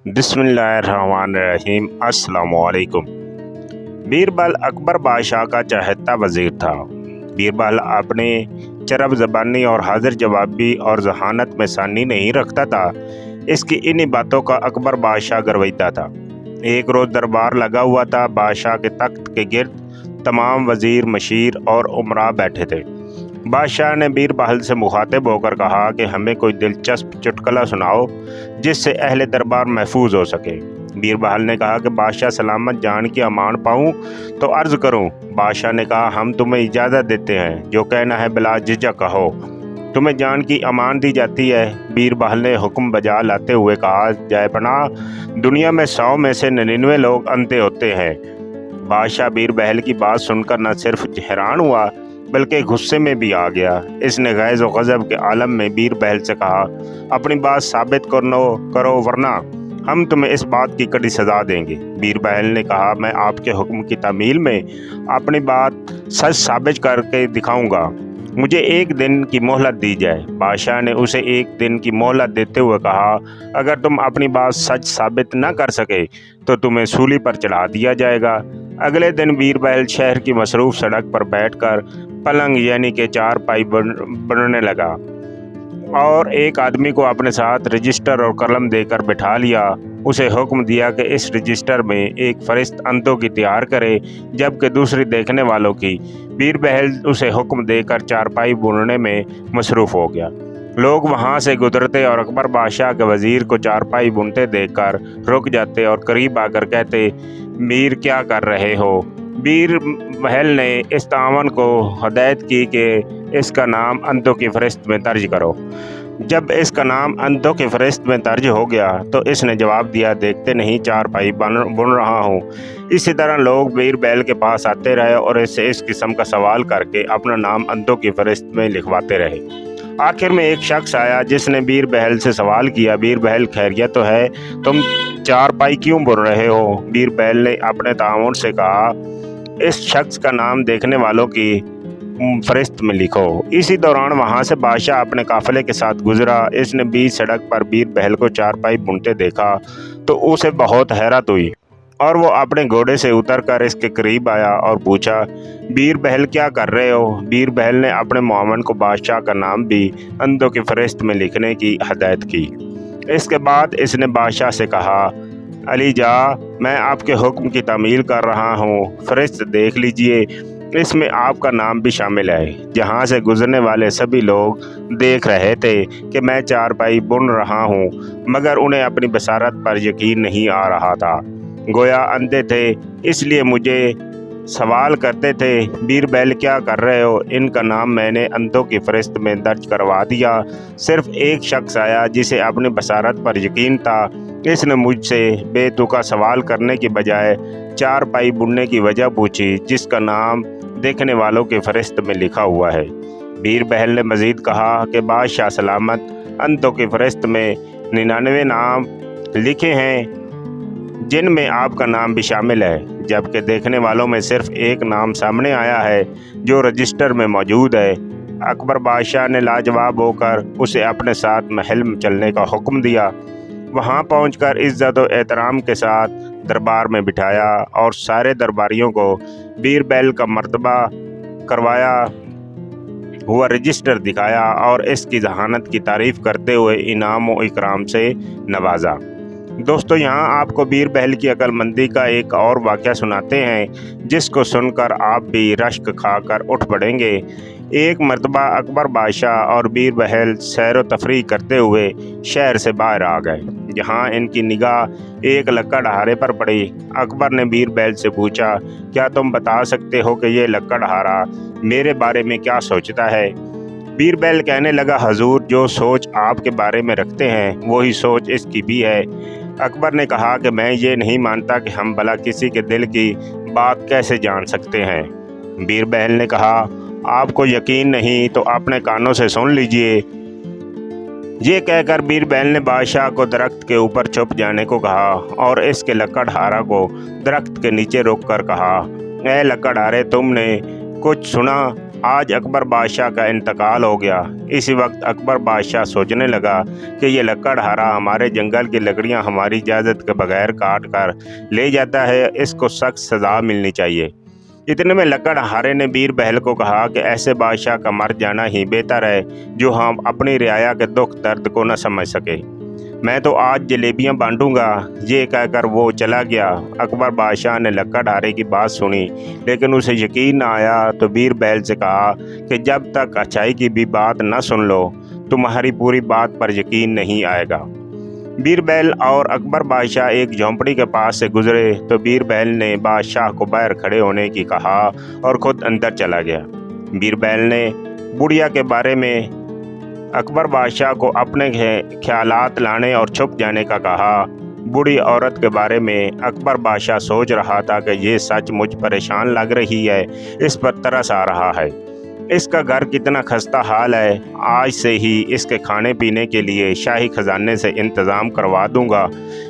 بسم اللہ الرحمن الرحیم۔ السلام علیکم۔ بیربل اکبر بادشاہ کا چہتا وزیر تھا۔ بیربل اپنے چرب زبانی اور حاضر جوابی اور ذہانت میں ثانی نہیں رکھتا تھا۔ اس کی انہی باتوں کا اکبر بادشاہ گرویدہ تھا۔ ایک روز دربار لگا ہوا تھا۔ بادشاہ کے تخت کے گرد تمام وزیر، مشیر اور امراء بیٹھے تھے۔ بادشاہ نے بیربل سے مخاطب ہو کر کہا کہ ہمیں کوئی دلچسپ چٹکلا سناؤ جس سے اہل دربار محفوظ ہو سکے۔ بیربل نے کہا کہ بادشاہ سلامت جان کی امان پاؤں تو عرض کروں۔ بادشاہ نے کہا ہم تمہیں اجازت دیتے ہیں، جو کہنا ہے بلا جھجک کہو، تمہیں جان کی امان دی جاتی ہے۔ بیربل نے حکم بجا لاتے ہوئے کہا جائے پناہ، دنیا میں 100 میں سے 99 لوگ اندھے ہوتے ہیں۔ بادشاہ بیربل کی بات سن کر نہ صرف حیران ہوا بلکہ غصے میں بھی آ گیا۔ اس نے غیظ و غضب کے عالم میں بیربل سے کہا اپنی بات ثابت کرو ورنہ ہم تمہیں اس بات کی کڑی سزا دیں گے۔ بیربل نے کہا میں آپ کے حکم کی تعمیل میں اپنی بات سچ ثابت کر کے دکھاؤں گا، مجھے 1 دن کی مہلت دی جائے۔ بادشاہ نے اسے 1 دن کی مہلت دیتے ہوئے کہا اگر تم اپنی بات سچ ثابت نہ کر سکے تو تمہیں سولی پر چڑھا دیا جائے گا۔ اگلے دن بیربل شہر کی مصروف سڑک پر بیٹھ کر پلنگ یعنی کہ چارپائی بننے لگا اور ایک آدمی کو اپنے ساتھ رجسٹر اور قلم دے کر بٹھا لیا۔ اسے حکم دیا کہ اس رجسٹر میں ایک فہرست اندھوں کی تیار کرے جبکہ دوسری دیکھنے والوں کی۔ بیربل اسے حکم دے کر چارپائی بننے میں مصروف ہو گیا۔ لوگ وہاں سے گزرتے اور اکبر بادشاہ کے وزیر کو چارپائی بنتے دیکھ کر رک جاتے اور قریب آ کر کہتے میر کیا کر رہے ہو؟ بیربل نے اس تعاون کو ہدایت کی کہ اس کا نام اندھوں کی فہرست میں درج کرو۔ جب اس کا نام اندھوں کی فہرست میں درج ہو گیا تو اس نے جواب دیا دیکھتے نہیں چارپائی بن رہا ہوں۔ اسی طرح لوگ بیربل کے پاس آتے رہے اور اس سے اس قسم کا سوال کر کے اپنا نام اندھوں کی فہرست میں لکھواتے رہے۔ آخر میں ایک شخص آیا جس نے بیربل سے سوال کیا بیربل خیریت تو ہے؟ تم چارپائی کیوں بن رہے ہو؟ بیربل نے اپنے تعاون سے کہا اس شخص کا نام دیکھنے والوں کی فہرست میں لکھو۔ اسی دوران وہاں سے بادشاہ اپنے قافلے کے ساتھ گزرا۔ اس نے بیچ سڑک پر بیربل کو چارپائی بنتے دیکھا تو اسے بہت حیرت ہوئی اور وہ اپنے گھوڑے سے اتر کر اس کے قریب آیا اور پوچھا بیربل کیا کر رہے ہو؟ بیربل نے اپنے معاون کو بادشاہ کا نام بھی اندھوں کی فہرست میں لکھنے کی ہدایت کی۔ اس کے بعد اس نے بادشاہ سے کہا علی جا میں آپ کے حکم کی تعمیل کر رہا ہوں، فہرست دیکھ لیجئے، اس میں آپ کا نام بھی شامل ہے۔ جہاں سے گزرنے والے سبھی لوگ دیکھ رہے تھے کہ میں چارپائی بن رہا ہوں مگر انہیں اپنی بصارت پر یقین نہیں آ رہا تھا، گویا اندھے تھے، اس لیے مجھے سوال کرتے تھے بیربل کیا کر رہے ہو؟ ان کا نام میں نے اندھوں کی فہرست میں درج کروا دیا۔ صرف ایک شخص آیا جسے اپنی بصارت پر یقین تھا، اس نے مجھ سے بے تکا سوال کرنے کی بجائے چارپائی بننے کی وجہ پوچھی جس کا نام دیکھنے والوں کی فہرست میں لکھا ہوا ہے۔ بیربل نے مزید کہا کہ بادشاہ سلامت اندھوں کی فہرست میں 99 نام لکھے ہیں جن میں آپ کا نام بھی شامل ہے، جبکہ دیکھنے والوں میں صرف ایک نام سامنے آیا ہے جو رجسٹر میں موجود ہے۔ اکبر بادشاہ نے لاجواب ہو کر اسے اپنے ساتھ محل میں چلنے کا حکم دیا۔ وہاں پہنچ کر عزت و احترام کے ساتھ دربار میں بٹھایا اور سارے درباریوں کو بیربل کا مرتبہ کروایا ہوا رجسٹر دکھایا اور اس کی ذہانت کی تعریف کرتے ہوئے انعام و اکرام سے نوازا۔ دوستو یہاں آپ کو بیربل کی عقل مندی کا ایک اور واقعہ سناتے ہیں جس کو سن کر آپ بھی رشک کھا کر اٹھ پڑیں گے۔ ایک مرتبہ اکبر بادشاہ اور بیربل سیر و تفریح کرتے ہوئے شہر سے باہر آ گئے، جہاں ان کی نگاہ ایک لکڑہارے پر پڑی۔ اکبر نے بیربل سے پوچھا کیا تم بتا سکتے ہو کہ یہ لکڑہارا میرے بارے میں کیا سوچتا ہے؟ بیربل کہنے لگا حضور جو سوچ آپ کے بارے میں رکھتے ہیں وہی سوچ اس کی بھی ہے۔ اکبر نے کہا کہ میں یہ نہیں مانتا کہ ہم بھلا کسی کے دل کی بات کیسے جان سکتے ہیں؟ بیربل نے کہا آپ کو یقین نہیں تو اپنے کانوں سے سن لیجئے۔ یہ کہہ کر بیربل نے بادشاہ کو درخت کے اوپر چھپ جانے کو کہا اور اس کے لکڑہارا کو درخت کے نیچے روک کر کہا اے لکڑہارے تم نے کچھ سنا؟ آج اکبر بادشاہ کا انتقال ہو گیا۔ اسی وقت اکبر بادشاہ سوچنے لگا کہ یہ لکڑ ہارا ہمارے جنگل کی لکڑیاں ہماری اجازت کے بغیر کاٹ کر لے جاتا ہے، اس کو سخت سزا ملنی چاہیے۔ اتنے میں لکڑ ہارے نے بیربل کو کہا کہ ایسے بادشاہ کا مر جانا ہی بہتر ہے جو ہم اپنی رعایا کے دکھ درد کو نہ سمجھ سکے۔ میں تو آج جلیبیاں بانٹوں گا، یہ کہہ کر وہ چلا گیا۔ اکبر بادشاہ نے لکڑ ہارے کی بات سنی لیکن اسے یقین نہ آیا تو بیربل سے کہا کہ جب تک اچھائی کی بھی بات نہ سن لو تمہاری پوری بات پر یقین نہیں آئے گا۔ بیربل اور اکبر بادشاہ ایک جھونپڑی کے پاس سے گزرے تو بیربل نے بادشاہ کو باہر کھڑے ہونے کی کہا اور خود اندر چلا گیا۔ بیربل نے بڑھیا کے بارے میں اکبر بادشاہ کو اپنے خیالات لانے اور چھپ جانے کا کہا۔ بوڑھی عورت کے بارے میں اکبر بادشاہ سوچ رہا تھا کہ یہ سچ مجھ پریشان لگ رہی ہے، اس پر ترس آ رہا ہے۔ اس کا گھر کتنا خستہ حال ہے، آج سے ہی اس کے کھانے پینے کے لیے شاہی خزانے سے انتظام کروا دوں گا۔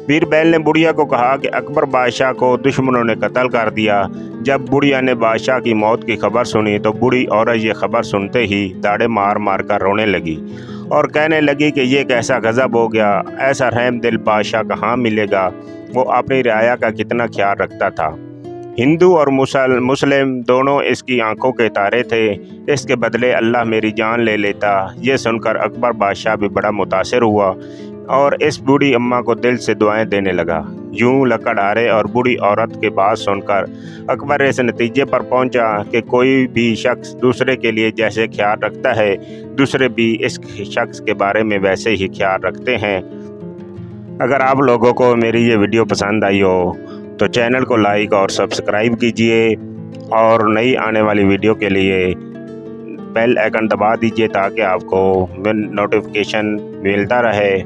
بیربل نے بڑھیا کو کہا کہ اکبر بادشاہ کو دشمنوں نے قتل کر دیا۔ جب بڑھیا نے بادشاہ کی موت کی خبر سنی تو بوڑھی عورت یہ خبر سنتے ہی داڑے مار مار کر رونے لگی اور کہنے لگی کہ یہ کیسا غضب ہو گیا، ایسا رحم دل بادشاہ کہاں ملے گا، وہ اپنی رعایا کا کتنا خیال رکھتا تھا۔ ہندو اور مسلم دونوں اس کی آنکھوں کے تارے تھے، اس کے بدلے اللہ میری جان لے لیتا۔ یہ سن کر اکبر بادشاہ بھی بڑا متاثر ہوا اور اس بوڑھی اماں کو دل سے دعائیں دینے لگا۔ یوں لکڑ ہارے اور بوڑھی عورت کی بات سن کر اکبر اس نتیجے پر پہنچا کہ کوئی بھی شخص دوسرے کے لیے جیسے خیال رکھتا ہے دوسرے بھی اس شخص کے بارے میں ویسے ہی خیال رکھتے ہیں۔ اگر آپ لوگوں کو میری یہ ویڈیو پسند آئی ہو تو چینل کو لائک اور سبسکرائب کیجئے اور نئی آنے والی ویڈیو کے لیے بیل آئیکن دبا دیجئے تاکہ آپ کو نوٹیفیکیشن ملتا رہے۔